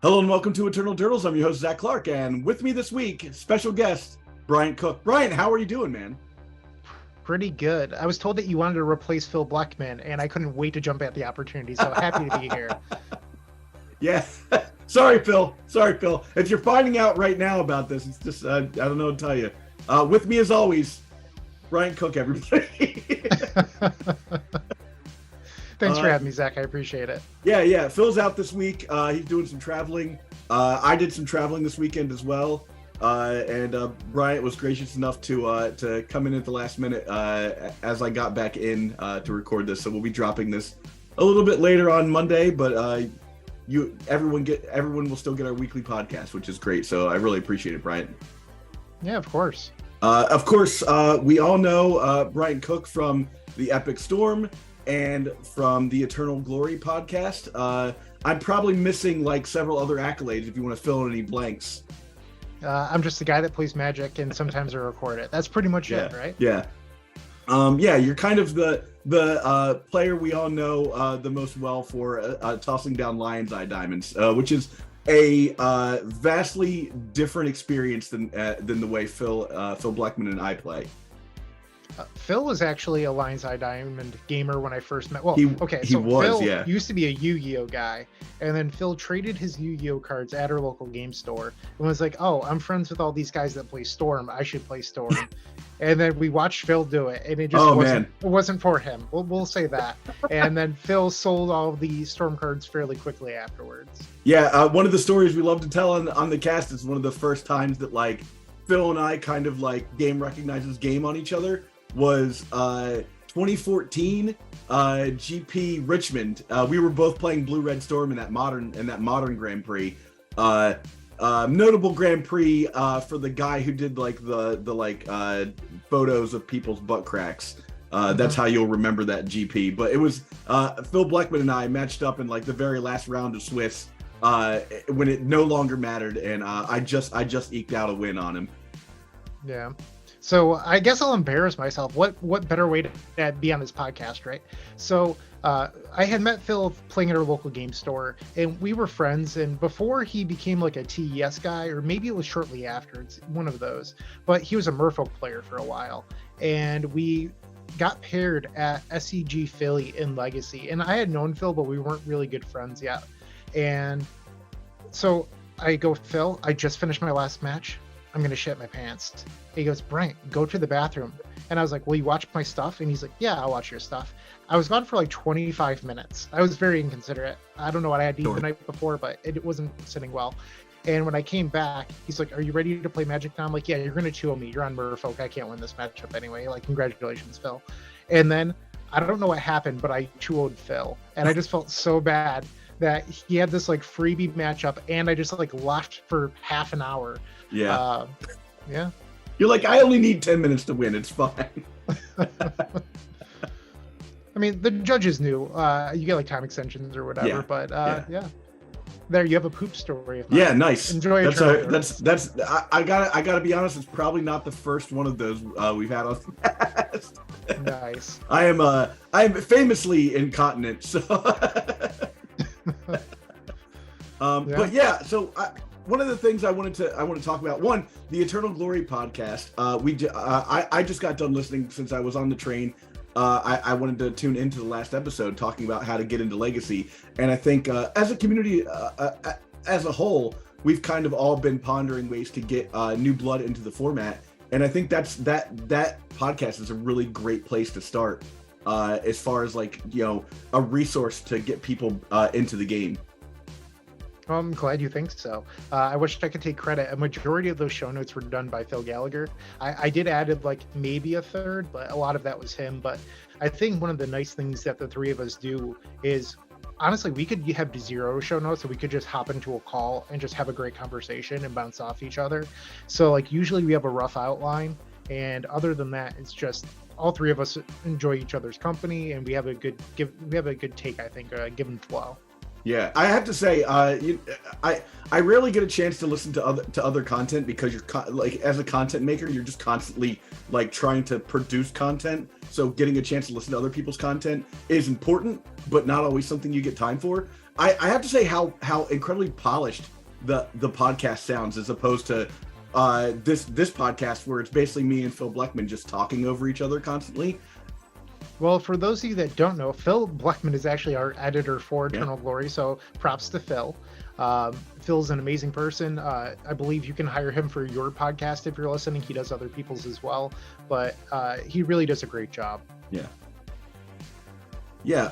Hello and welcome to Eternal Durdles. I'm your host, Zach Clark, and with me this week, special guest, Bryant Cook. Bryant, how are you doing, man? Pretty good. I was told that you wanted to replace Phil Blechman, and I couldn't wait to jump at the opportunity, so happy to be here. Yeah. Sorry, Phil. If you're finding out right now about this, it's just, I don't know what to tell you. With me, as always, Bryant Cook, everybody. Thanks for having me, Zach. I appreciate it. Yeah. Phil's out this week. He's doing some traveling. I did some traveling this weekend as well. And Bryant was gracious enough to come in at the last minute as I got back in to record this. So we'll be dropping this a little bit later on Monday, but everyone will still get our weekly podcast, which is great. So I really appreciate it, Bryant. Yeah, of course. We all know Bryant Cook from the Epic Storm and from the Eternal Glory podcast. I'm probably missing like several other accolades if you want to fill in any blanks. I'm just the guy that plays Magic, and sometimes I record it. That's pretty much it, right? Yeah. You're kind of the player we all know the most well for tossing down Lion's Eye Diamonds, which is a vastly different experience than the way Phil Blechman and I play. Phil was actually a Lion's Eye Diamond gamer when I first met. Phil used to be a Yu-Gi-Oh guy, and then Phil traded his Yu-Gi-Oh cards at our local game store and was like, "Oh, I'm friends with all these guys that play Storm. I should play Storm." And then we watched Phil do it, and it just wasn't for him. We'll say that. And then Phil sold all the Storm cards fairly quickly afterwards. Yeah, one of the stories we love to tell on the cast is one of the first times that like Phil and I kind of like game recognizes game on each other was 2014 GP Richmond. We were both playing Blue Red Storm in that modern Grand Prix. Notable Grand Prix for the guy who did like the photos of people's butt cracks. That's how you'll remember that GP. But it was Phil Blechman and I matched up in like the very last round of Swiss when it no longer mattered, and I just eked out a win on him. Yeah. So I guess I'll embarrass myself. What better way to be on this podcast, right? So I had met Phil playing at our local game store, and we were friends. And before he became like a TES guy, or maybe it was shortly after, it's one of those. But he was a Merfolk player for a while, and we got paired at SEG Philly in Legacy. And I had known Phil, but we weren't really good friends yet. And so I go, "Phil, I just finished my last match. I'm going to shit my pants." He goes, "Bryant, go to the bathroom." And I was like, "Will you watch my stuff?" And he's like, "Yeah, I'll watch your stuff." I was gone for like 25 minutes. I was very inconsiderate. I don't know what I had to eat the night before, but it wasn't sitting well. And when I came back, he's like, "Are you ready to play Magic now?" I'm like, "Yeah, you're going to 2-0 me. You're on Merfolk. I can't win this matchup anyway. Like, congratulations, Phil." And then I don't know what happened, but I 2-0'd Phil. And I just felt so bad that he had this like freebie matchup, and I just like left for half an hour. Yeah. Yeah. You're like, "I only need 10 minutes to win. It's fine." I mean, the judges knew. You get like time extensions or whatever, Yeah. but yeah. There, you have a poop story. Yeah, nice. Enjoy it. That's. I gotta be honest. It's probably not the first one of those we've had on the past. Nice. I am famously incontinent, so. But yeah, so one of the things I want to talk about, one, the Eternal Glory podcast. I just got done listening since I was on the train. I wanted to tune into the last episode talking about how to get into Legacy, and I think as a community, as a whole, we've kind of all been pondering ways to get new blood into the format, and I think that podcast is a really great place to start as far as like, you know, a resource to get people into the game. I'm glad you think so. I wish I could take credit. A majority of those show notes were done by Phil Gallagher. I did added like maybe a third, but a lot of that was him. But I think one of the nice things that the three of us do is, honestly, we could have 0 show notes, so we could just hop into a call and just have a great conversation and bounce off each other. So like usually we have a rough outline, and other than that, it's just all three of us enjoy each other's company, and we have a good take, I think, give and flow. Yeah, I have to say, I rarely get a chance to listen to other content because you're like, as a content maker, you're just constantly like trying to produce content. So getting a chance to listen to other people's content is important, but not always something you get time for. I have to say how incredibly polished the podcast sounds, as opposed to this podcast where it's basically me and Phil Blechman just talking over each other constantly. Well, for those of you that don't know, Phil Blechman is actually our editor for Eternal Glory, so props to Phil. Phil's an amazing person. I believe you can hire him for your podcast if you're listening. He does other people's as well, but he really does a great job. Yeah. Yeah.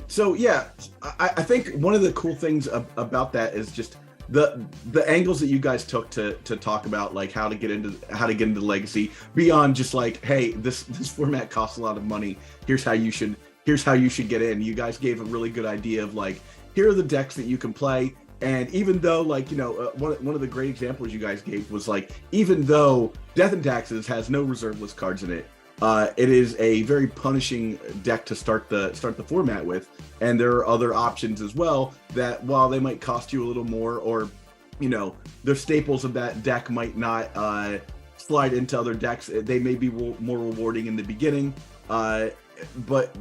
So yeah, I think one of the cool things about that is just the angles that you guys took to talk about like how to get into Legacy, beyond just like, hey, this format costs a lot of money. Here's how you should get in. You guys gave a really good idea of like, here are the decks that you can play. And even though, like, you know, one of the great examples you guys gave was like, even though Death and Taxes has no reserve list cards in it, it is a very punishing deck to start the format with. And there are other options as well that, while they might cost you a little more, or, you know, the staples of that deck might not slide into other decks, they may be more rewarding in the beginning. But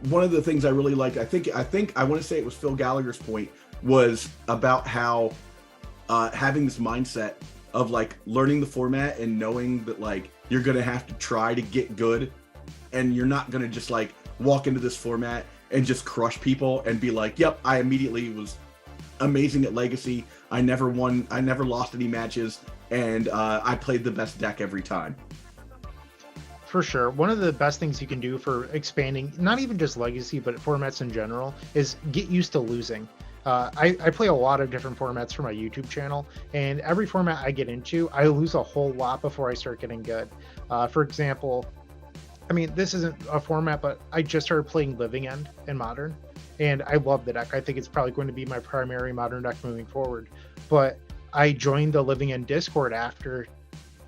one of the things I really liked, I think I want to say it was Phil Gallagher's point, was about how having this mindset of like learning the format and knowing that like you're gonna have to try to get good, and you're not gonna just like walk into this format and just crush people and be like, yep, I immediately was amazing at Legacy, I never lost any matches, and I played the best deck every time. For sure. One of the best things you can do for expanding, not even just Legacy, but formats in general, is get used to losing. I play a lot of different formats for my YouTube channel, and every format I get into, I lose a whole lot before I start getting good. For example, I mean, this isn't a format, but I just started playing Living End in Modern, and I love the deck. I think it's probably going to be my primary Modern deck moving forward. But I joined the Living End Discord after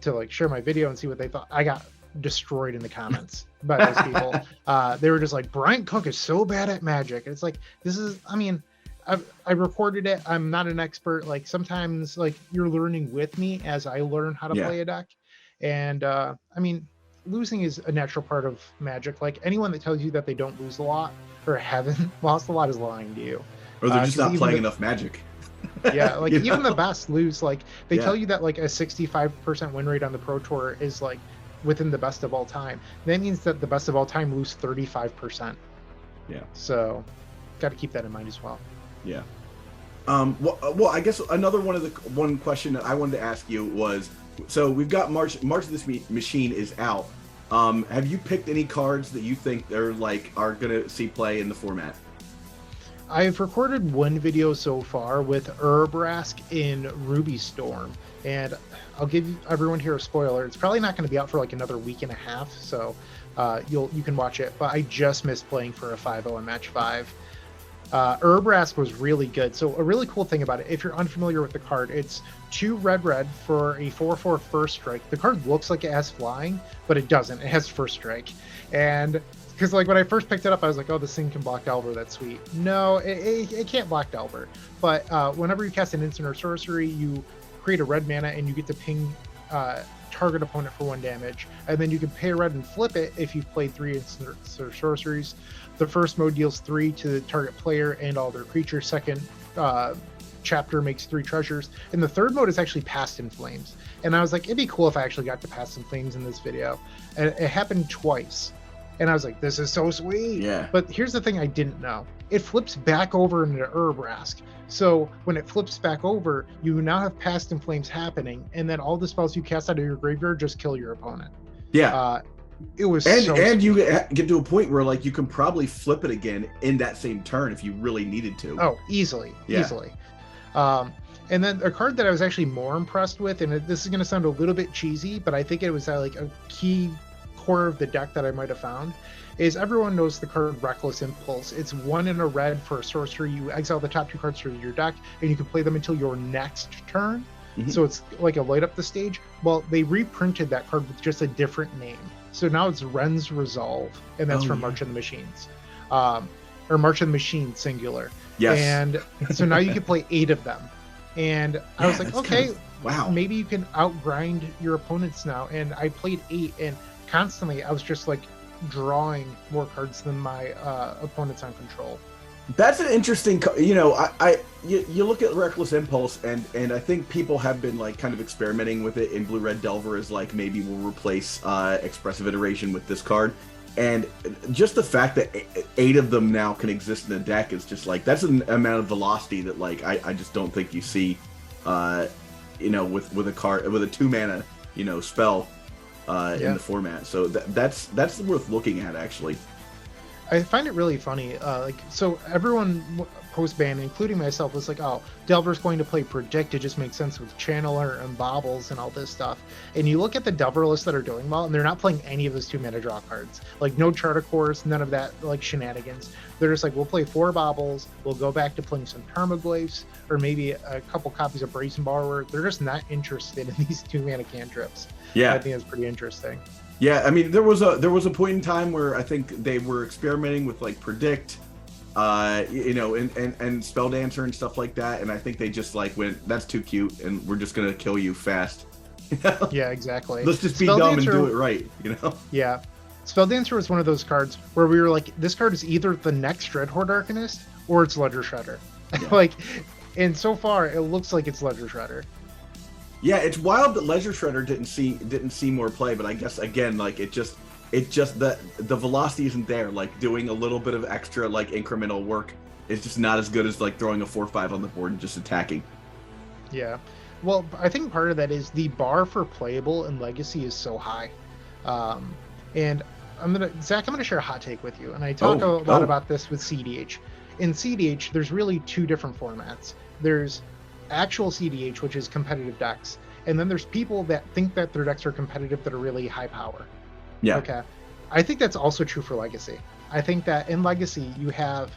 to like share my video and see what they thought. I got destroyed in the comments by those people. They were just like, Bryant Cook is so bad at Magic. And it's like, this is, I mean, I recorded it. I'm not an expert. Like sometimes like you're learning with me as I learn how to play a deck. And I mean, losing is a natural part of Magic. Like anyone that tells you that they don't lose a lot or haven't lost a lot is lying to you. Or they're just not playing enough Magic. Yeah, like even the best lose. Like they tell you that like a 65% win rate on the Pro Tour is like within the best of all time. That means that the best of all time lose 35%. Yeah. So got to keep that in mind as well. Yeah. Well, I guess one question that I wanted to ask you was, so we've got March of this Machine is out. Have you picked any cards that you think are gonna see play in the format? I've recorded one video so far with Urbrask in Ruby Storm, and I'll give everyone here a spoiler. It's probably not going to be out for like another week and a half, so you can watch it. But I just missed playing for a 5-0 in match 5. Urbrask was really good. So a really cool thing about it, if you're unfamiliar with the card, it's 2 red for a 4/4 first strike. The card looks like it has flying, but it doesn't. It has first strike. And because like when I first picked it up, I was like, oh, this thing can block Delver. That's sweet. No, it can't block Delver. But whenever you cast an instant or sorcery, you create a red mana and you get to ping target opponent for 1 damage. And then you can pay red and flip it if you've played 3 instants or sorceries. The first mode deals 3 to the target player and all their creatures. Second chapter makes 3 treasures. And the third mode is actually Past in Flames. And I was like, it'd be cool if I actually got to Past in Flames in this video. And it happened twice. And I was like, this is so sweet. Yeah. But here's the thing I didn't know. It flips back over into Urbrask. So when it flips back over, you now have Past in Flames happening, and then all the spells you cast out of your graveyard just kill your opponent. Yeah. It was and you get to a point where like you can probably flip it again in that same turn if you really needed to. Oh, easily. And then a card that I was actually more impressed with, and this is going to sound a little bit cheesy, but I think it was like a key core of the deck that I might have found, is everyone knows the card Reckless Impulse. It's 1 in a red for a sorcery. You exile the top 2 cards from your deck, and you can play them until your next turn. Mm-hmm. So it's like a light up the stage. Well, they reprinted that card with just a different name. So now it's Ren's Resolve, and that's from March of the Machines. Or March of the Machines, singular. Yes. And so now you can play 8 of them. And I was like, okay, wow, maybe you can outgrind your opponents now. And I played 8, and constantly I was just like drawing more cards than my opponents on control. That's an interesting, you look at Reckless Impulse, and I think people have been like kind of experimenting with it in Blue Red Delver as like maybe we'll replace Expressive Iteration with this card, and just the fact that 8 of them now can exist in a deck is just like that's an amount of velocity that like I just don't think you see, with a card with a 2-mana spell in the format. So that's worth looking at actually. I find it really funny. So everyone post-ban, including myself, was like, oh, Delver's going to play Predict. It just makes sense with Channeler and Baubles and all this stuff. And you look at the Delver lists that are doing well, and they're not playing any of those 2-mana draw cards. Like, no Charter Course, none of that, like, shenanigans. They're just like, we'll play 4 Baubles, we'll go back to playing some Tarmogoyfs, or maybe a couple copies of Brazen Borrower. They're just not interested in these 2-mana cantrips. Yeah. I think it's pretty interesting. Yeah, I mean, there was a point in time where I think they were experimenting with like Predict, and Spell Dancer and stuff like that, and I think they just like went, that's too cute, and we're just gonna kill you fast. Yeah, exactly. Let's just be dumb and do it right, Yeah, Spell Dancer was one of those cards where we were like, this card is either the next Dreadhorde Arcanist or it's Ledger Shredder. Yeah. And so far it looks like it's Ledger Shredder. Yeah, it's wild that Ledger Shredder didn't see more play, but I guess again, like it just the velocity isn't there. Like doing a little bit of extra like incremental work is just not as good as like throwing a 4/5 on the board and just attacking. Yeah, well, I think part of that is the bar for playable in Legacy is so high, and I'm gonna share a hot take with you, and I talk a lot about this with CDH. In CDH, there's really 2 different formats. There's actual CDH, which is competitive decks, and then there's people that think that their decks are competitive that are really high power. Yeah. Okay. I think that's also true for Legacy. I think that in Legacy you have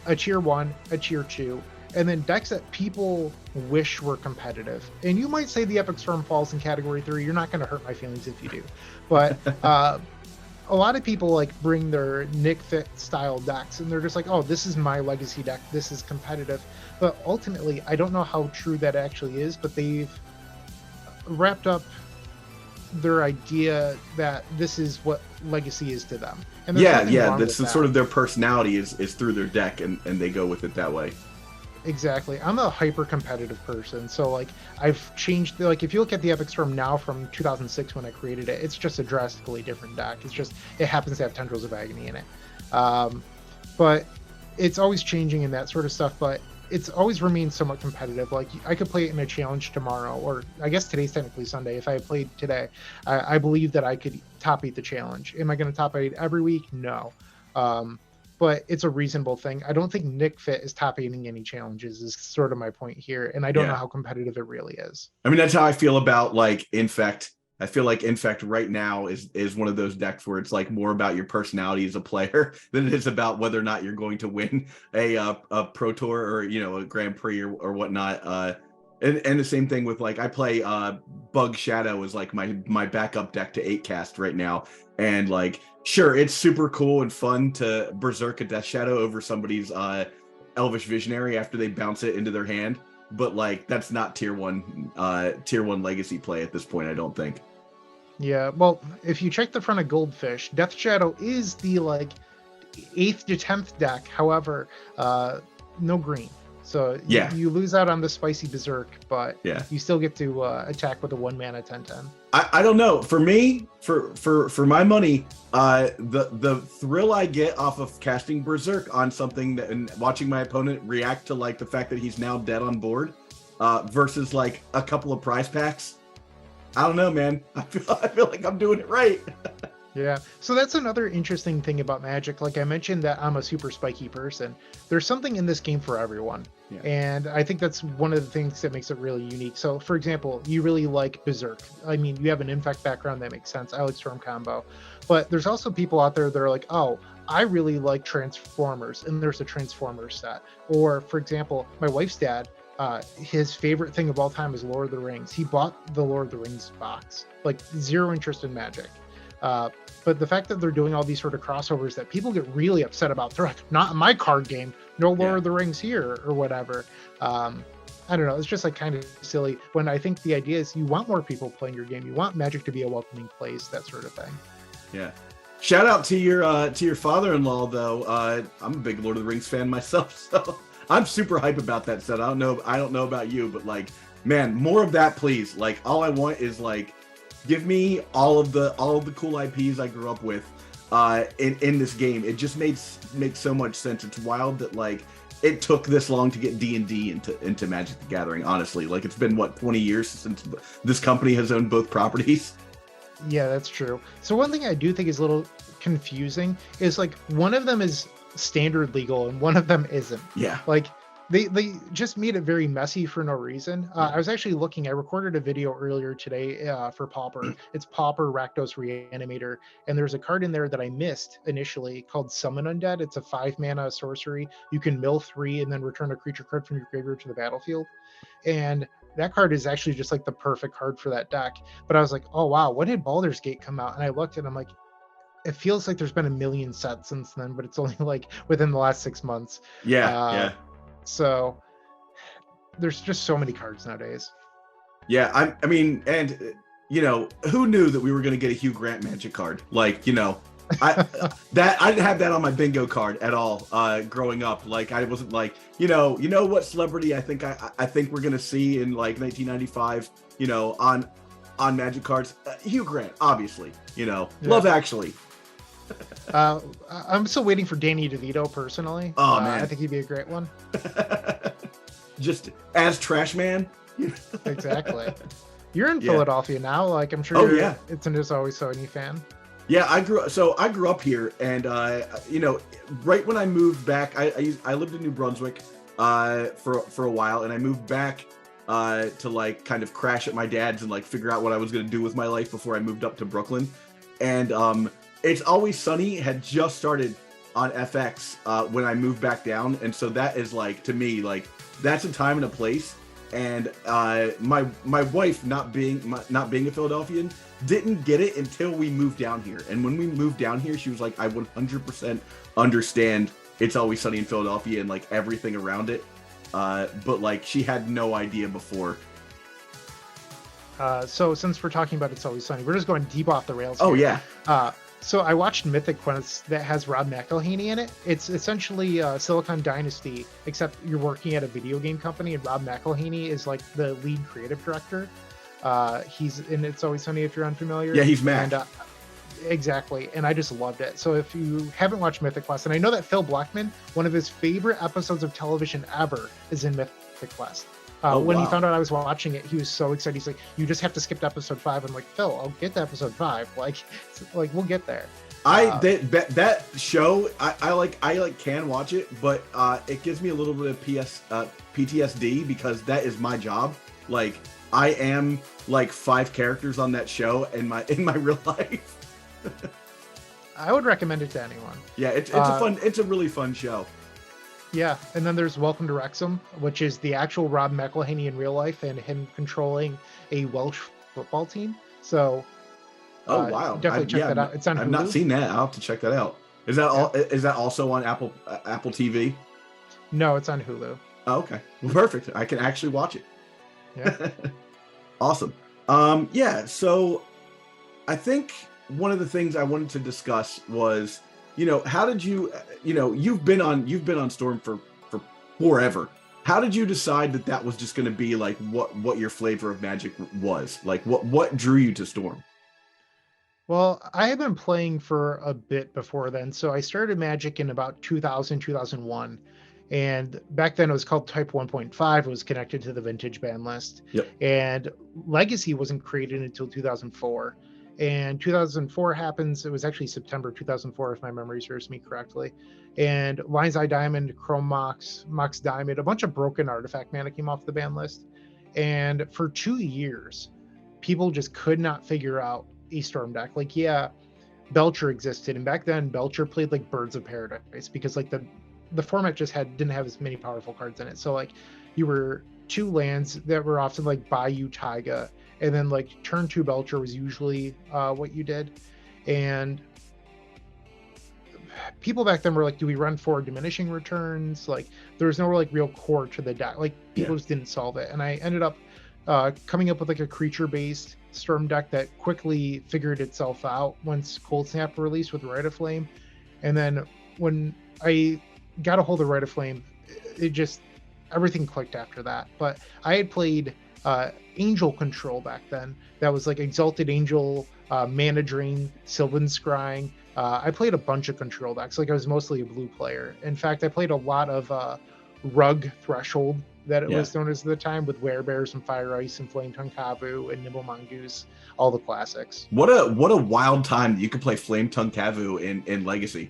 a tier 1, a tier 2, and then decks that people wish were competitive. And you might say the Epic Storm falls in category 3. You're not going to hurt my feelings if you do. But a lot of people like bring their Nick Fit style decks, and they're just like, oh, this is my Legacy deck. This is competitive. But ultimately, I don't know how true that actually is, but they've wrapped up their idea that this is what Legacy is to them. And that's sort of their personality is through their deck, and they go with it that way. Exactly. I'm a hyper competitive person, so like I've changed. Like if you look at the Epic Storm now from 2006 when I created it, it's just a drastically different deck. It's just it happens to have Tendrils of Agony in it, but it's always changing and that sort of stuff. But it's always remained somewhat competitive. Like I could play it in a challenge tomorrow, or I guess today's technically Sunday. If I played today, I believe that I could top 8 the challenge. Am I going to top 8 every week? No. But it's a reasonable thing. I don't think Nick Fit is top 8ing any challenges is sort of my point here. And I don't know how competitive it really is. I mean, that's how I feel about like Infect. I feel like Infect right now is one of those decks where it's like more about your personality as a player than it is about whether or not you're going to win a Pro Tour or, a Grand Prix or whatnot. And the same thing with like I play Bug Shadow is like my backup deck to 8-cast right now. And like, sure, it's super cool and fun to berserk a Death Shadow over somebody's Elvish Visionary after they bounce it into their hand. But like that's not tier one Legacy play at this point, I don't think. Yeah, well, if you check the front of Goldfish, Death Shadow is the like 8th to 10th deck. However, no green. So you lose out on the spicy berserk, but you still get to attack with a 1-mana 10/10. I don't know. For me, for my money, the thrill I get off of casting berserk on something and watching my opponent react to like the fact that he's now dead on board, versus like a couple of prize packs. I don't know, man. I feel like I'm doing it right. Yeah, so that's another interesting thing about Magic. Like I mentioned that I'm a super spiky person. There's something in this game for everyone. Yeah. And I think that's one of the things that makes it really unique. So for example, you really like Berserk. I mean, you have an Infect background, that makes sense. I like Storm Combo. But there's also people out there that are like, oh, I really like Transformers, and there's a Transformers set. Or for example, my wife's dad, his favorite thing of all time is Lord of the Rings. He bought the Lord of the Rings box. Like zero interest in Magic. But the fact that they're doing all these sort of crossovers that people get really upset about, they're like, not in my card game, no Lord of the Rings here or whatever. I don't know. It's just like kind of silly when I think the idea is you want more people playing your game. You want Magic to be a welcoming place, that sort of thing. Yeah. Shout out to your father-in-law though. I'm a big Lord of the Rings fan myself, so I'm super hype about that set. I don't know about you, but like, man, more of that, please. Like, all I want is like, give me all of the cool IPs I grew up with in this game. It just makes so much sense. It's wild that like it took this long to get D&D into Magic the Gathering. Honestly, like it's been what 20 years since this company has owned both properties. Yeah, that's true. So one thing I do think is a little confusing is like one of them is standard legal and one of them isn't. Yeah. Like they just made it very messy for no reason. I was actually looking, I recorded a video earlier today for Pauper. It's Pauper Rakdos Reanimator, and there's a card in there that I missed initially called Summon Undead. It's a 5-mana sorcery. You can mill 3 and then return a creature card from your graveyard to the battlefield. And that card is actually just like the perfect card for that deck. But I was like, oh wow, when did Baldur's Gate come out? And I looked and I'm like, it feels like there's been a million sets since then, but it's only like within the last 6 months. Yeah. So there's just so many cards nowadays. Yeah, I mean, and you know, who knew that we were going to get a Hugh Grant Magic card? Like, you know, I didn't have that on my bingo card at all growing up. Like, I wasn't like, you know what celebrity I think we're going to see in like 1995, you know, on Magic cards? Hugh Grant, obviously. You know, yeah. Love Actually. I'm still waiting for Danny DeVito personally. Oh man, I think he'd be a great one. Just as Trash Man. Exactly. You're in Philadelphia now. Like I'm sure. It's an Just Always Sunny fan. Yeah, I grew up here, and you know, right when I moved back, I lived in New Brunswick for a while, and I moved back to like kind of crash at my dad's and like figure out what I was going to do with my life before I moved up to Brooklyn, and It's Always Sunny had just started on FX when I moved back down, and so that is like, to me, like that's a time and a place. And my wife, not being a Philadelphian, didn't get it until we moved down here. And when we moved down here, she was like, I 100% understand It's Always Sunny in Philadelphia and like everything around it, but like she had no idea before. So since we're talking about It's Always Sunny, we're just going deep off the rails here. Oh yeah. So I watched Mythic Quest that has Rob McElhaney in it. It's essentially Silicon Dynasty, except you're working at a video game company, and Rob McElhaney is like the lead creative director. He's in It's Always Sunny, if you're unfamiliar. Yeah, he's Mac. And, exactly, and I just loved it. So if you haven't watched Mythic Quest, and I know that Phil Blechman, one of his favorite episodes of television ever, is in Mythic Quest. When he found out I was watching it, he was so excited. He's like, "You just have to skip to episode 5." I'm like, "Phil, I'll get to episode 5. Like we'll get there." That show, I can watch it, but it gives me a little bit of PTSD because that is my job. Like, I am like 5 characters on that show in my real life. I would recommend it to anyone. Yeah, it's a really fun show. Yeah, and then there's Welcome to Wrexham, which is the actual Rob McElhaney in real life and him controlling a Welsh football team. So, wow, definitely check that out. It's on Hulu. I've not seen that. I'll have to check that out. Is that Is that also on Apple TV? No, it's on Hulu. Oh, okay, well, perfect. I can actually watch it. Yeah, awesome. Yeah. So, I think one of the things I wanted to discuss was, you know, how did you, you know, you've been on Storm for forever. How did you decide that was just going to be like what your flavor of Magic was? Like what drew you to Storm? well, I had been playing for a bit before then. So I started Magic in about 2000, 2001. And back then it was called Type 1.5. It was connected to the vintage ban list. Yep. And Legacy wasn't created until 2004. And 2004 happens. It was actually September 2004, if my memory serves me correctly. And Lion's Eye Diamond, Chrome Mox, Mox Diamond, a bunch of broken artifact mana came off the ban list. And for 2 years, people just could not figure out a Storm deck. Like, yeah, Belcher existed. And back then, Belcher played like Birds of Paradise because like the format just didn't have as many powerful cards in it. So like you were 2 lands that were often like Bayou Taiga. And then like turn 2 Belcher was usually what you did. And people back then were like, do we run 4 diminishing returns? Like there was no like real core to the deck. Like people just didn't solve it. And I ended up coming up with like a creature-based Storm deck that quickly figured itself out once Cold Snap released with Rite of Flame. And then when I got a hold of Rite of Flame, it just, everything clicked after that. But I had played Angel Control back then. That was like Exalted Angel, Mana Drain, Sylvan Scrying. I played a bunch of control decks. Like I was mostly a blue player. In fact, I played a lot of Rug Threshold, that it was known as at the time, with Werebears and Fire Ice and Flame Tongue Kavu and Nibble Mongoose, all the classics. What a wild time that you could play Flame Tongue Kavu in Legacy.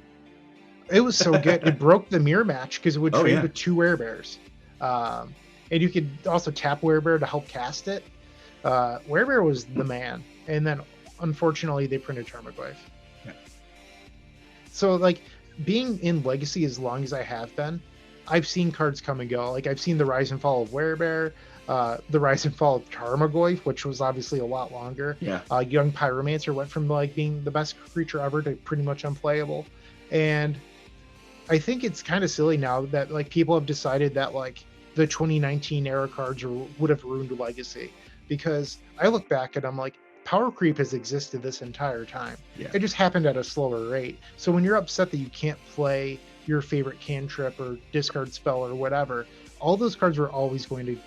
It was so good. It broke the mirror match because it would trade with 2 Werebears. And you could also tap Werebear to help cast it. Werebear was the man. And then, unfortunately, they printed Tarmogoyf. Yeah. So, like, being in Legacy as long as I have been, I've seen cards come and go. Like, I've seen the rise and fall of Werebear, the rise and fall of Tarmogoyf, which was obviously a lot longer. Yeah. Young Pyromancer went from, like, being the best creature ever to pretty much unplayable. And I think it's kind of silly now that, like, people have decided that, like, the 2019 era cards would have ruined Legacy, because I look back and I'm like, power creep has existed this entire time. Yeah. It just happened at a slower rate. So when you're upset that you can't play your favorite cantrip or discard spell or whatever, all those cards were always going to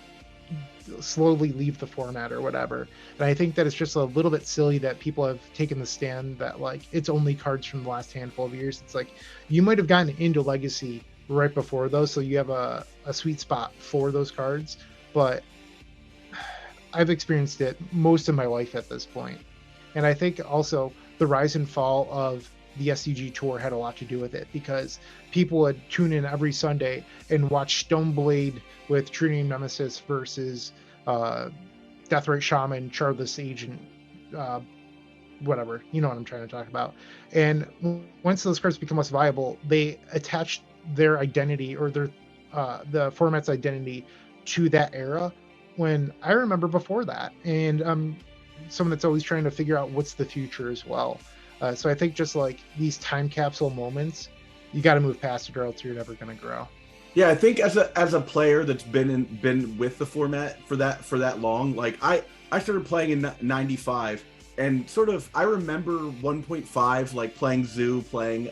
slowly leave the format or whatever. And I think that it's just a little bit silly that people have taken the stand that, like, it's only cards from the last handful of years. It's like, you might have gotten into Legacy right before those, so you have a sweet spot for those cards, but I've experienced it most of my life at this point. And I think also the rise and fall of the SCG Tour had a lot to do with it, because people would tune in every Sunday and watch Stoneblade with True Name Nemesis versus Deathrite Shaman, Charlotte's Agent, whatever, you know what I'm trying to talk about. And once those cards become less viable, they attach their identity, or their the format's identity, to that era, when I remember before that. And someone that's always trying to figure out what's the future as well. So I think just like these time capsule moments, you got to move past it, or else you're never going to grow. Yeah, I think as a player that's been with the format for that long, like I started playing in '95, and sort of I remember 1.5, like playing Zoo, playing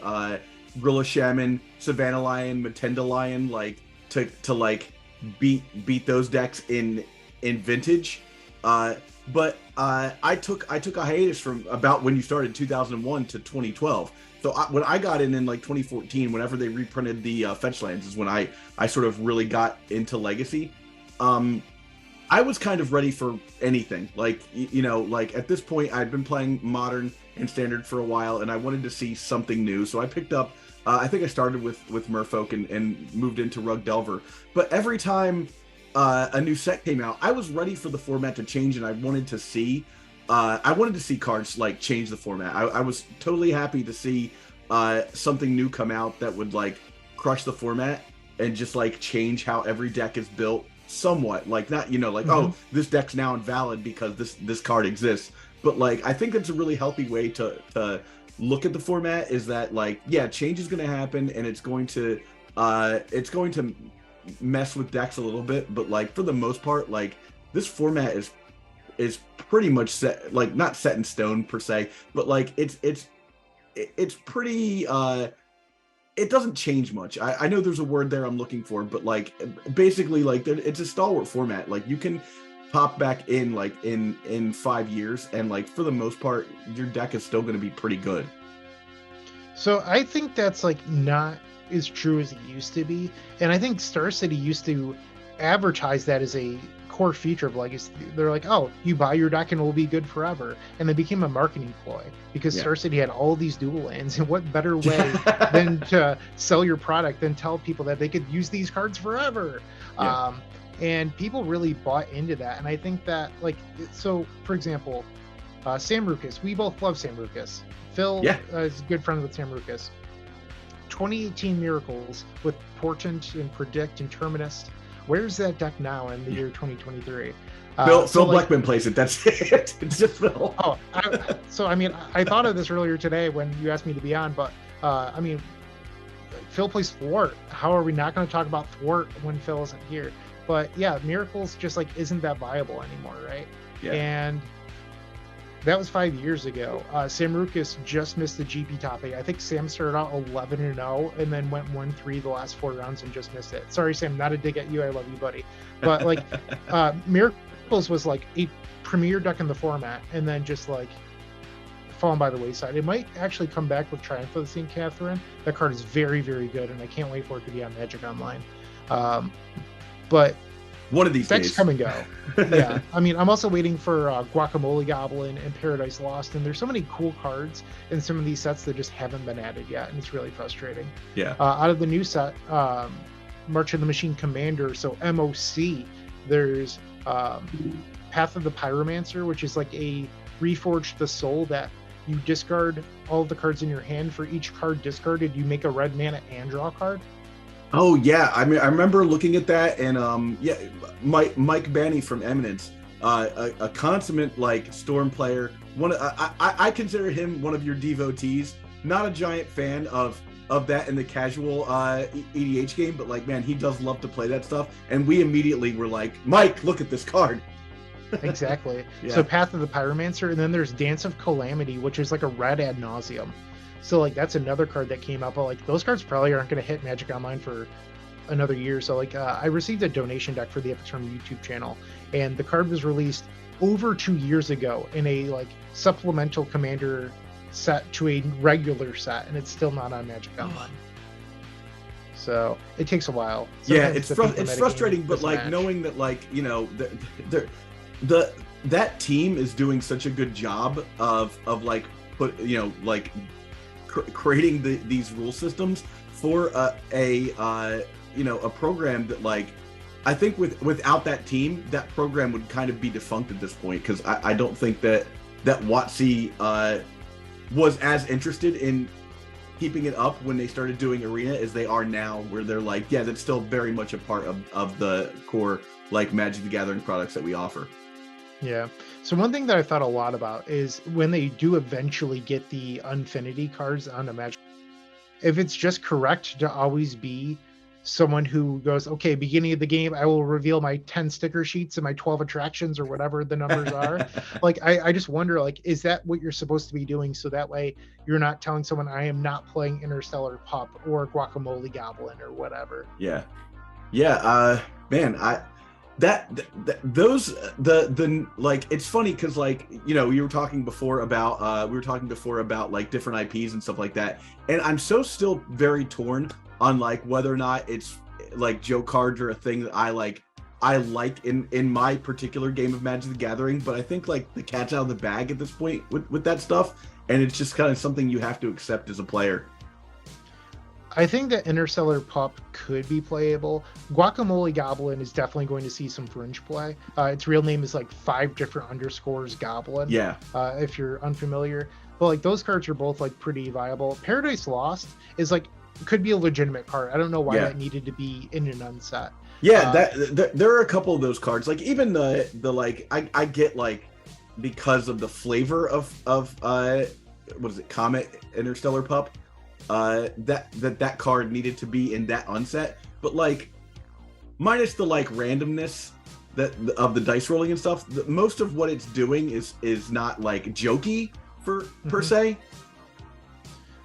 Gorilla Shaman, Savannah Lion, Matenda Lion, like to like beat those decks in Vintage. But I took a hiatus from about when you started 2001 to 2012. So when I got in like 2014, whenever they reprinted the fetch lands, is when I sort of really got into Legacy. I was kind of ready for anything. Like, you know, like at this point, I'd been playing Modern and Standard for a while, and I wanted to see something new. So I picked up, I think I started with Merfolk and moved into Rug Delver. But every time a new set came out, I was ready for the format to change, and I wanted to see cards like change the format. I was totally happy to see something new come out that would like crush the format and just like change how every deck is built somewhat. Like, not, you know, like, oh, this deck's now invalid because this card exists. But like, I think that's a really healthy way to look at the format, is that like, yeah, change is going to happen, and it's going to mess with decks a little bit, but like for the most part, like this format is pretty much set, like not set in stone per se, but like it's pretty it doesn't change much. I know there's a word there I'm looking for, but like basically like it's a stalwart format. Like you can pop back in like in 5 years, and like for the most part your deck is still going to be pretty good. So I think that's like not as true as it used to be, and I think Star City used to advertise that as a core feature of Legacy. They're like, oh, you buy your deck and it will be good forever, and it became a marketing ploy because Star City had all these dual lands, and what better way than to sell your product than tell people that they could use these cards forever. And people really bought into that, and I think that, like, so for example, Sam Rukas, we both love Sam Rukas. Phil is a good friend with Sam Rukas. 2018 Miracles with Portent and Predict and Terminus. Where's that deck now in the year 2023? Phil like, Blechman plays it. That's it. It's just Phil. Oh, so I mean, I thought of this earlier today when you asked me to be on, but I mean, Phil plays Thwart. How are we not going to talk about Thwart when Phil isn't here? But yeah, Miracles just like isn't that viable anymore, right? Yeah. And that was 5 years ago. Sam Rukas just missed the GP top 8. I think Sam started out 11-0 and then went 1-3 the last 4 rounds and just missed it. Sorry, Sam, not a dig at you. I love you, buddy. But like, Miracles was like a premier deck in the format, and then just like fallen by the wayside. It might actually come back with Triumph of the St. Catherine. That card is very, very good, and I can't wait for it to be on Magic Online. But one of these decks days come and go. Yeah, I mean, I'm also waiting for Guacamole Goblin and Paradise Lost, and there's so many cool cards in some of these sets that just haven't been added yet, and it's really frustrating. Yeah. Out of the new set, March of the Machine Commander, so MOC, there's Path of the Pyromancer, which is like a Reforged the Soul that you discard all of the cards in your hand. For each card discarded, you make a red mana and draw a card. Oh yeah, I mean, I remember looking at that, and yeah, Mike Banny from Eminence, a consummate like Storm player. I consider him one of your devotees. Not a giant fan of that in the casual EDH game, but like, man, he does love to play that stuff. And we immediately were like, Mike, look at this card. Exactly. Yeah. So Path of the Pyromancer, and then there's Dance of Calamity, which is like a red ad nauseum. So like that's another card that came out, but like those cards probably aren't going to hit Magic Online for another year. So like I received a donation deck for the Epic Storm YouTube channel, and the card was released over 2 years ago in a like supplemental Commander set to a regular set, and it's still not on Magic Online. So it takes a while. Sometimes yeah, it's frustrating, but like knowing that like, you know, that team is doing such a good job of like creating these rule systems for a program that like, I think without that team, that program would kind of be defunct at this point, because I don't think that WotC was as interested in keeping it up when they started doing Arena as they are now, where they're like, yeah, that's still very much a part of the core like Magic the Gathering products that we offer. Yeah. So one thing that I thought a lot about is when they do eventually get the Unfinity cards on the Magic, if it's just correct to always be someone who goes, okay, beginning of the game, I will reveal my 10 sticker sheets and my 12 attractions or whatever the numbers are. Like, I just wonder, like, is that what you're supposed to be doing? So that way you're not telling someone I am not playing Interstellar Pup or Guacamole Goblin or whatever. Yeah. Yeah. Man, those like, it's funny because like, you know, we were talking before about like different IPs and stuff like that, and I'm still very torn on like whether or not it's like Joe cards are a thing that I like in my particular game of Magic the Gathering, but I think like the cat's out of the bag at this point with that stuff, and it's just kind of something you have to accept as a player. I think that Interstellar Pup could be playable. Guacamole Goblin is definitely going to see some fringe play. Its real name is like 5 different underscores Goblin. Yeah. If you're unfamiliar, but like those cards are both like pretty viable. Paradise Lost is like, could be a legitimate card. I don't know why that needed to be in an unset. Yeah, there are a couple of those cards. Like even the like, I get like, because of the flavor of what is it, Comet Interstellar Pup. That card needed to be in that unset, but like minus the like randomness of the dice rolling and stuff, most of what it's doing is not like jokey per se.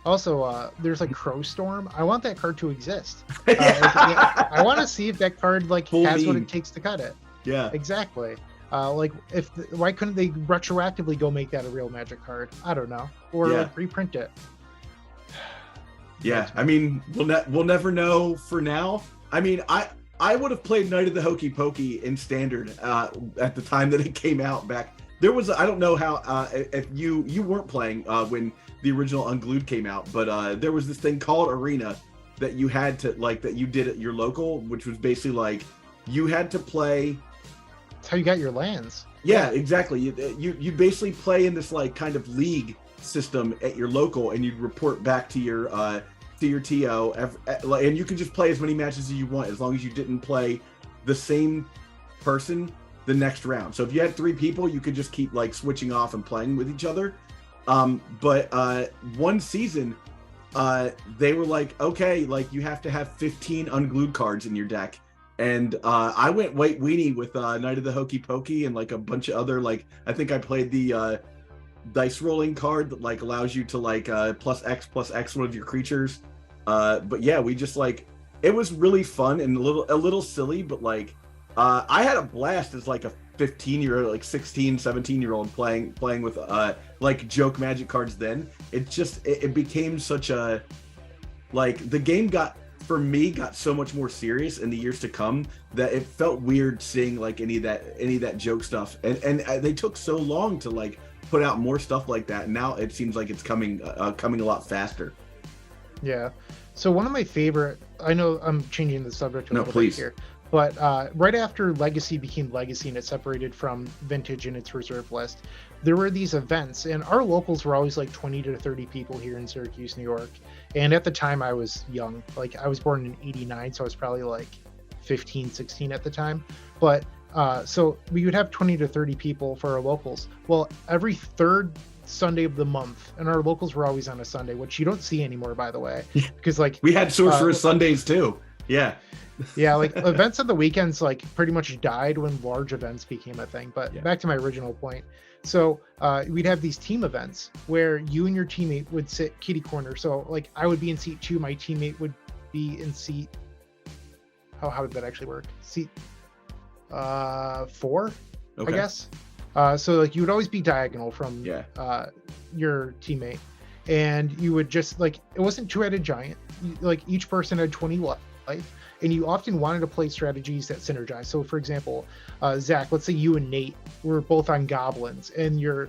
Also, there's like Crowstorm. I want that card to exist. I want to see if that card like has what it takes to cut it. Yeah, exactly. Like why couldn't they retroactively go make that a real Magic card? I don't know, or like reprint it. Yeah, I mean, we'll never know for now. I mean, I would have played Night of the Hokey Pokey in Standard at the time that it came out back. There was, I don't know how, if you weren't playing when the original Unglued came out, but there was this thing called Arena that you had to, like, that you did at your local, which was basically like, you had to play. That's how you got your lands. Yeah, exactly. You basically play in this like kind of league system at your local, and you'd report back to your TO, and you could just play as many matches as you want as long as you didn't play the same person the next round. So if you had 3 people, you could just keep like switching off and playing with each other. But one season, they were like, okay, like you have to have 15 unglued cards in your deck, And I went white weenie with Night of the Hokey Pokey and like a bunch of other, like, I think I played the dice rolling card that like allows you to like plus X one of your creatures. But yeah, we just like, it was really fun and a little silly, but like I had a blast as like a 15-year-old, like 16, 17-year-old playing with like joke Magic cards. Then it became such a, like, the game got so much more serious in the years to come that it felt weird seeing like any of that joke stuff, and they took so long to like put out more stuff like that, and now it seems like it's coming a lot faster. Yeah. So one of my favorite, I know I'm changing the subject a little please. bit here, but right after Legacy became Legacy and it separated from Vintage in its reserve list, there were these events, and our locals were always like 20 to 30 people here in Syracuse, New York. And at the time I was young, like I was born in 89, so I was probably like 15, 16 at the time. But so we would have 20 to 30 people for our locals. Well, every third Sunday of the month, and our locals were always on a Sunday, which you don't see anymore, by the way, because like we had Sorcerer's Sundays too. Yeah. Yeah, like events on the weekends like pretty much died when large events became a thing. But back to my original point. So we'd have these team events where you and your teammate would sit kitty corner. So like I would be in seat 2, my teammate would be in seat, how did that actually work? Seat 4, okay. I guess. So like you would always be diagonal from your teammate, and you would just like, it wasn't two-headed giant. Like each person had 20 life, and you often wanted to play strategies that synergize. So for example, Zach, let's say you and Nate were both on goblins, and your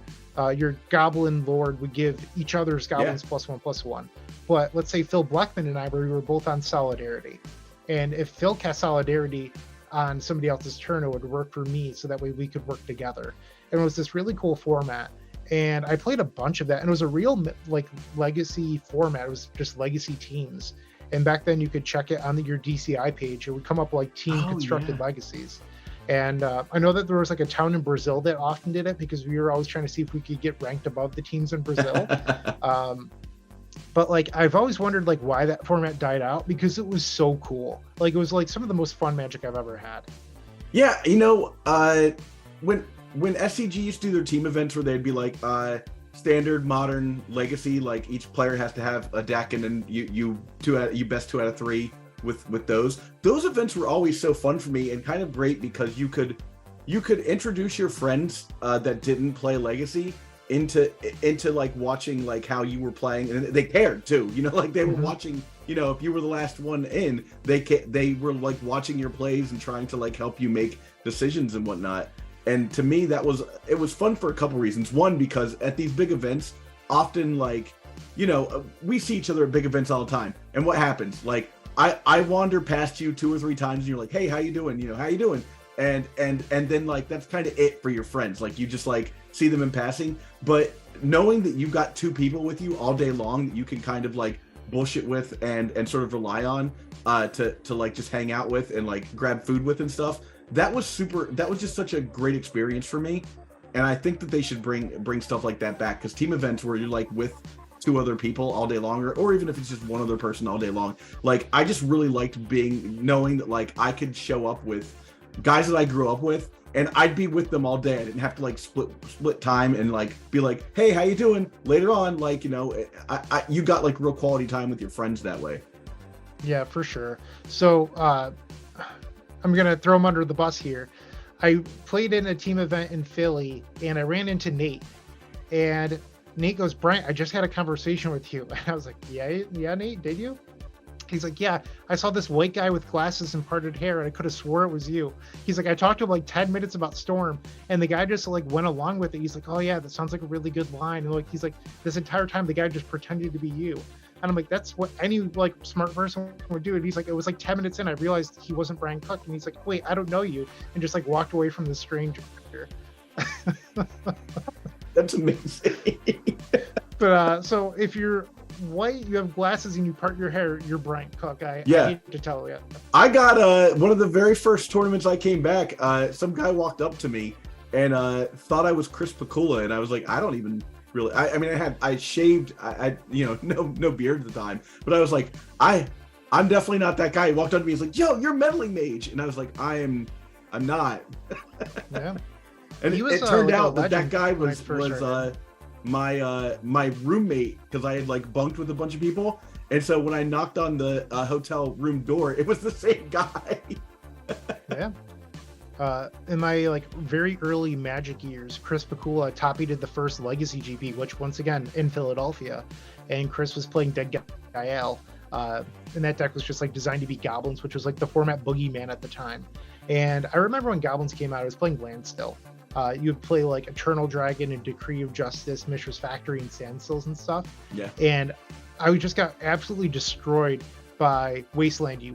goblin lord would give each other's goblins +1/+1. But let's say Phil Blechman and I were both on solidarity, and if Phil cast solidarity on somebody else's turn, it would work for me, so that way we could work together. And it was this really cool format, and I played a bunch of that, and it was a real like legacy format. It was just legacy teams, and back then you could check it on your DCI page. It would come up like team constructed legacies. And I know that there was like a town in Brazil that often did it, because we were always trying to see if we could get ranked above the teams in Brazil. But like I've always wondered like why that format died out, because it was so cool. Like it was like some of the most fun Magic I've ever had. Yeah, you know, when SCG used to do their team events where they'd be like standard, modern, legacy, like each player has to have a deck, and then you best 2 out of 3 with those events were always so fun for me, and kind of great because you could introduce your friends that didn't play legacy into like watching like how you were playing, and they cared too, you know, like they were watching, you know, if you were the last one in, they were like watching your plays and trying to like help you make decisions and whatnot. And to me, it was fun for a couple reasons. One, because at these big events, often like, you know, we see each other at big events all the time, and what happens, like I wander past you 2 or 3 times and you're like, hey, how you doing, you know, how you doing, and then like that's kind of it for your friends. Like you just like see them in passing, but knowing that you've got 2 people with you all day long that you can kind of like bullshit with and sort of rely on to like just hang out with and like grab food with and stuff, that was just such a great experience for me. And I think that they should bring stuff like that back, because team events where you're like with 2 other people all day long, or even if it's just one other person all day long, like I just really liked knowing that like I could show up with guys that I grew up with, and I'd be with them all day. I didn't have to like split time and like be like, hey, how you doing later on, like, you know, you got like real quality time with your friends that way. Yeah, for sure. So I'm gonna throw him under the bus here. I played in a team event in Philly, and I ran into Nate, and Nate goes, Bryant, I just had a conversation with you. And I was like, yeah, Nate, did you? He's like, yeah, I saw this white guy with glasses and parted hair, and I could have swore it was you. He's like, I talked to him like 10 minutes about Storm, and the guy just like went along with it. He's like, oh yeah, that sounds like a really good line. And like, he's like, this entire time the guy just pretended to be you. And I'm like, that's what any like smart person would do. And he's like, it was like 10 minutes in, I realized he wasn't Brian Cook. And he's like, wait, I don't know you. And just like walked away from the stranger. That's amazing. But so if you're white, you have glasses, and you part your hair, you're Bryant Cook. I hate to tell you. I got one of the very first tournaments I came back, some guy walked up to me and thought I was Chris Pikula, and I was like, I don't even really, I mean, I shaved, I you know, no beard at the time, but I was like, I I'm definitely not that guy. He walked up to me, he's like, yo, you're meddling mage. And I was like, I'm not. Yeah. And He was, it turned like, a out that legend guy when I was first started. my roommate, because I had like bunked with a bunch of people. And so when I knocked on the hotel room door, it was the same guy. Yeah. In my like very early Magic years, Chris Pakula top did the first Legacy GP, which once again in Philadelphia, and Chris was playing Dead Gael. And that deck was just like designed to beat goblins, which was like the format boogeyman at the time. And I remember when goblins came out, I was playing land still. You would play like Eternal Dragon and Decree of Justice, Mishra's Factory, and Sandstills and stuff. Yeah. And I just got absolutely destroyed by Wasteland you,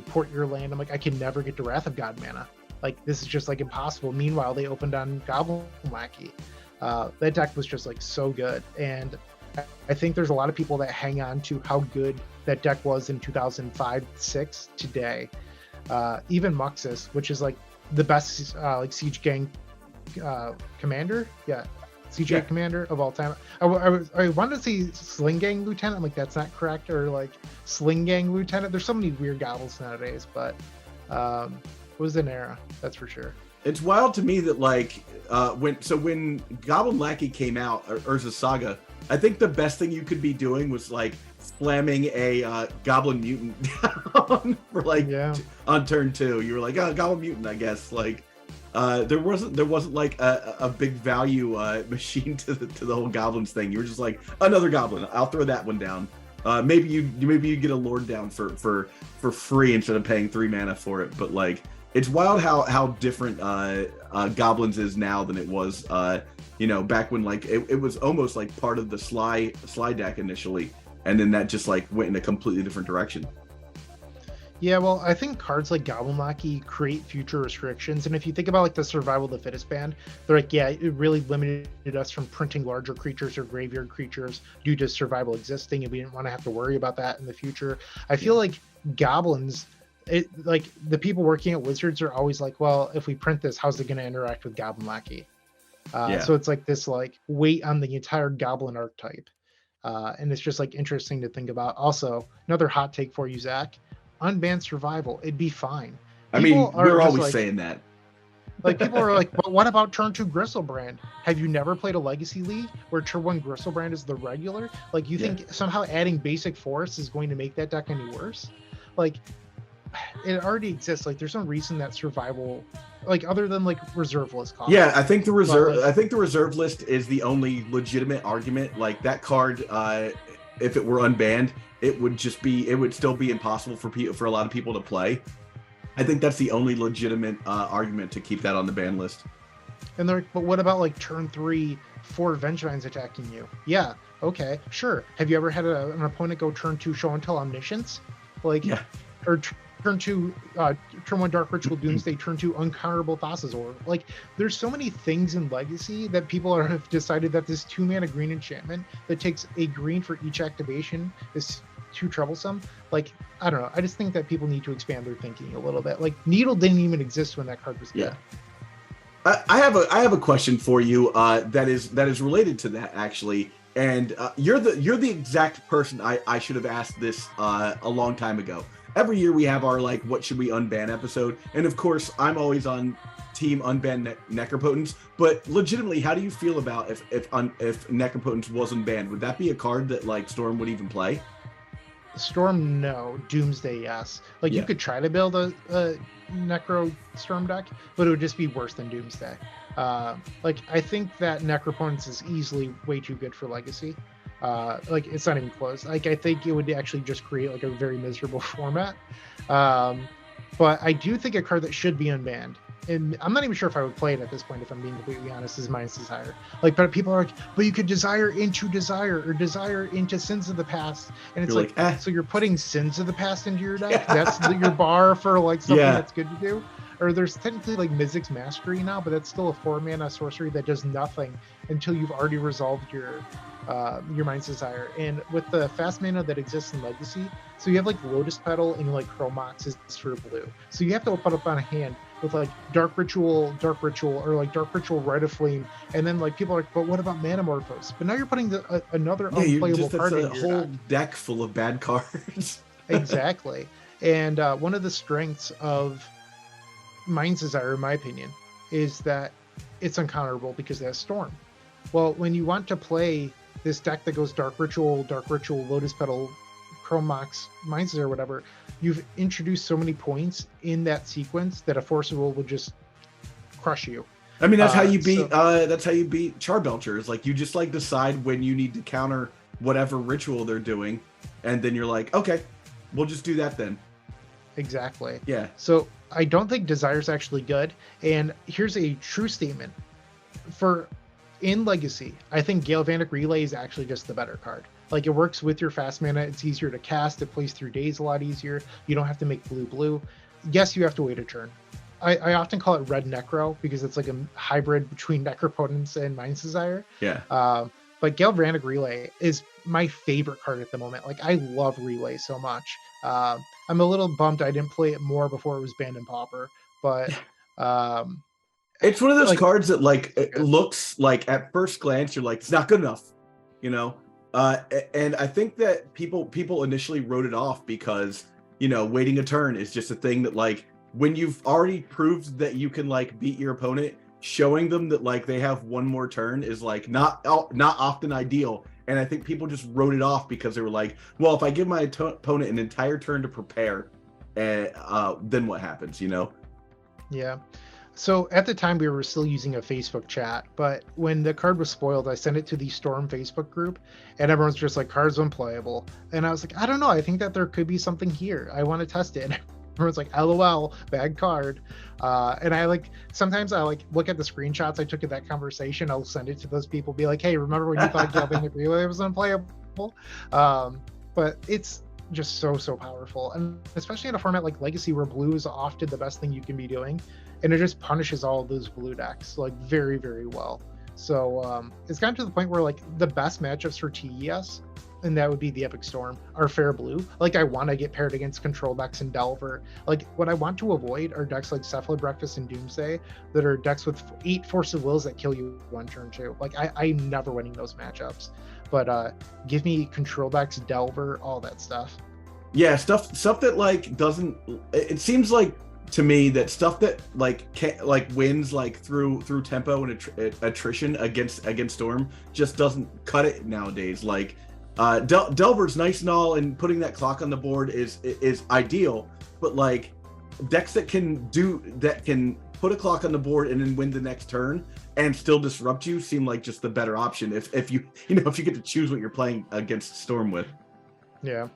port your land. I'm like, I can never get to Wrath of God mana. Like, this is just like impossible. Meanwhile, they opened on Goblin Lackey. That deck was just like so good. And I think there's a lot of people that hang on to how good that deck was in 2005-6 today. Even Muxus, which is like the best like Siege Gang commander. Yeah. CJ commander of all time. I wanted to say Sling Gang Lieutenant. I'm like, that's not correct. Or like Sling Gang Lieutenant. There's so many weird goblins nowadays, but it was an era, that's for sure. It's wild to me that like when Goblin Lackey came out, or Urza Saga, I think the best thing you could be doing was like slamming a Goblin Mutant down for like on turn 2. You were like, oh, Goblin Mutant, I guess. Like there wasn't like a big value machine to the whole goblins thing. You were just like, another goblin, I'll throw that one down. Maybe you get a lord down for free instead of paying 3 mana for it. But like, it's wild how different goblins is now than it was back when like it was almost like part of the sly deck initially, and then that just like went in a completely different direction. Yeah, well, I think cards like Goblin Lackey create future restrictions. And if you think about like the Survival of the Fittest ban, they're like, yeah, it really limited us from printing larger creatures or graveyard creatures due to survival existing, and we didn't want to have to worry about that in the future. I feel like goblins, like the people working at Wizards are always like, well, if we print this, how's it going to interact with Goblin Lackey? So it's like this like weight on the entire goblin archetype. And it's just like interesting to think about. Also, another hot take for you, Zach. Unbanned survival, it'd be fine. I mean, we're always like, saying that. Like, people are like, but what about turn 2 Gristlebrand? Have you never played a Legacy League where turn 1 Gristlebrand is the regular? Like, you think somehow adding basic forest is going to make that deck any worse? Like, it already exists. Like, there's no reason that survival, like, other than like reserve list cost. Yeah, I think the reserve list is the only legitimate argument. Like, that card, if it were unbanned, it would still be impossible for a lot of people to play. I think that's the only legitimate argument to keep that on the ban list. And they're like, but what about like turn 3, 4 Vengevines attacking you? Yeah, okay, sure. Have you ever had an opponent go turn 2 Show and Tell Omniscience? Like, or turn 2, turn 1 Dark Ritual Doomsday, turn 2 Uncounterable Thassa's. Like, there's so many things in Legacy that people have decided that this 2-mana green enchantment that takes a green for each activation is too troublesome. Like, I don't know. I just think that people need to expand their thinking a little bit. Like, Needle didn't even exist when that card was good. I have a question for you that is related to that, actually. And you're the exact person I should have asked this a long time ago. Every year we have our like what should we unban episode, and of course I'm always on team unban Necropotence. But legitimately, how do you feel about if Necropotence wasn't banned? Would that be a card that like Storm would even play? Storm, no. Doomsday, yes. Like, you could try to build a Necro Storm deck, but it would just be worse than Doomsday. Like, I think that Necropotence is easily way too good for Legacy. Like, it's not even close. Like, I think it would actually just create like a very miserable format. But I do think a card that should be unbanned, and I'm not even sure if I would play it at this point, if I'm being completely honest, is Mind's Desire. Like, but people are like, but you could desire into Desire or Desire into Sins of the Past, and it's like so you're putting Sins of the Past into your deck? That's your bar for like something that's good to do? Or there's technically like Mizzix Mastery now, but that's still a 4-mana sorcery that does nothing until you've already resolved your Mind's Desire. And with the fast mana that exists in Legacy, so you have like Lotus Petal and like Chromox is for blue. So you have to open up on a hand with like Dark Ritual, or like Dark Ritual Rite of Flame, and then like people are like, but what about Manamorphose? But now you're putting another unplayable card in your whole deck full of bad cards. Exactly. And one of the strengths of Mind's Desire, in my opinion, is that it's uncounterable because it has Storm. Well, when you want to play this deck that goes Dark Ritual, Lotus Petal, Chrome Mox, Mind's Desire, whatever, you've introduced so many points in that sequence that a Force of Will would just crush you. I mean, that's how you beat. That's how you beat Charbelchers. Like, you just like decide when you need to counter whatever ritual they're doing, and then you're like, okay, we'll just do that then. Exactly. Yeah. So I don't think Desire's actually good. And here's a true statement. In Legacy, I think Galvanic Relay is actually just the better card. Like, it works with your fast mana. It's easier to cast. It plays through days a lot easier. You don't have to make blue. Yes, you have to wait a turn. I often call it Red Necro because it's like a hybrid between Necropotence and Mind's Desire. Yeah. But Galvanic Relay is my favorite card at the moment. Like, I love Relay so much. I'm a little bummed I didn't play it more before it was banned in Pauper, but it's one of those cards that, like, it looks like at first glance you're like, it's not good enough, you know. And I think that people initially wrote it off because, you know, waiting a turn is just a thing that, like, when you've already proved that you can, like, beat your opponent, showing them that, like, they have one more turn is, like, not often ideal. And I think people just wrote it off because they were like, well, if I give my opponent an entire turn to prepare, then what happens, you know? Yeah. So at the time we were still using a Facebook chat, but when the card was spoiled, I sent it to the Storm Facebook group, and everyone's just like, card's unplayable. And I was like, I don't know. I think that there could be something here. I want to test it. Everyone's like, LOL, bad card. And sometimes I look at the screenshots I took of that conversation. I'll send it to those people, be like, hey, remember when you thought Galvanic Relay was unplayable? But it's just so powerful. And especially in a format like Legacy, where blue is often the best thing you can be doing. And it just punishes all of those blue decks, like, very, very well. So it's gotten to the point where, like, the best matchups for TES, and that would be the Epic Storm, are fair blue. Like, I want to get paired against control decks and Delver. Like, what I want to avoid are decks like Cephalid Breakfast and Doomsday that are decks with 8 Force of Wills that kill you one turn too. Like, I'm never winning those matchups. But give me control decks, Delver, all that stuff. Yeah, stuff that, like, doesn't. It seems like to me that stuff that, like, wins, like, through tempo and attrition against Storm just doesn't cut it nowadays. Like, Delver's nice and all, and putting that clock on the board is ideal, but, like, decks that can put a clock on the board and then win the next turn and still disrupt you seem like just the better option if you get to choose what you're playing against Storm with. Yeah,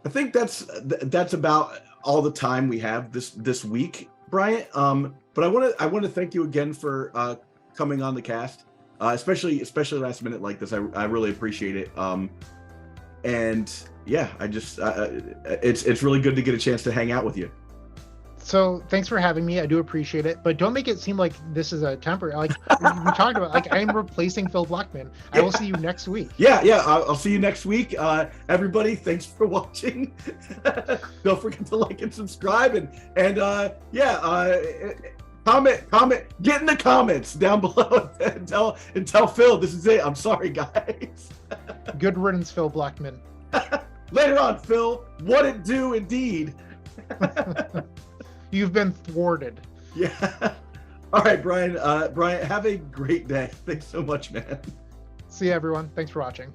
I think that's about all the time we have this week, Bryant. But I want to thank you again for coming on the cast. Especially last minute like this. I really appreciate it. And yeah, I just it's really good to get a chance to hang out with you. So thanks for having me. I do appreciate it, but don't make it seem like this is a temporary. Like, we talked about, like, I'm replacing Phil Blechman. Yeah. I will see you next week. Yeah, I'll see you next week. Everybody, thanks for watching. Don't forget to like and subscribe, and comment, get in the comments down below and tell Phil this is it. I'm sorry, guys. Good riddance, Phil Blechman. Later on, Phil. What it do, indeed. You've been thwarted. Yeah. All right, Brian. Brian, have a great day. Thanks so much, man. See you, everyone. Thanks for watching.